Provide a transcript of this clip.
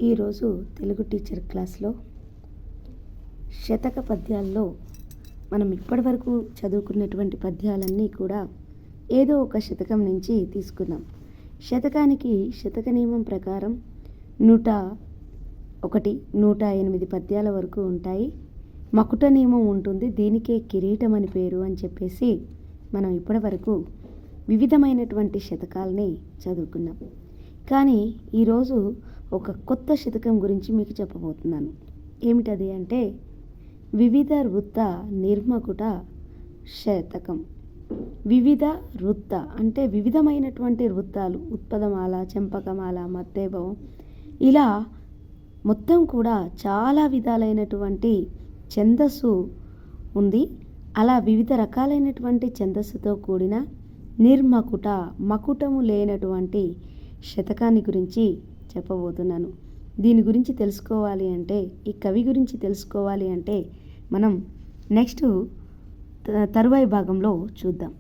ఈరోజు తెలుగు టీచర్ క్లాస్లో శతక పద్యాల్లో మనం ఇప్పటివరకు చదువుకున్నటువంటి పద్యాలన్నీ కూడా ఏదో ఒక శతకం నుంచి తీసుకున్నాం. శతకానికి శతక నియమం ప్రకారం 101, 108 పద్యాల వరకు ఉంటాయి. మకుట నియమం ఉంటుంది, దీనికే కిరీటం అని పేరు అని చెప్పేసి మనం ఇప్పటివరకు వివిధమైనటువంటి శతకాలని చదువుకున్నాం. కానీ ఈరోజు ఒక కొత్త శతకం గురించి మీకు చెప్పబోతున్నాను. ఏమిటది అంటే వివిధ వృత్త నిర్మకుట శతకం. వివిధ వృత్త అంటే వివిధమైనటువంటి వృత్తాలు, ఉత్పదమాల, చెంపకమాల, మత్తేభవం, ఇలా మొత్తం కూడా చాలా విధాలైనటువంటి ఛందస్సు ఉంది. అలా వివిధ రకాలైనటువంటి ఛందస్సుతో కూడిన నిర్మకుట, మకుటము లేనటువంటి శతకాన్ని గురించి చెప్పబోతున్నాను. దీని గురించి తెలుసుకోవాలి అంటే, ఈ కవి గురించి తెలుసుకోవాలి అంటే మనం నెక్స్ట్ తరువాయి భాగంలో చూద్దాం.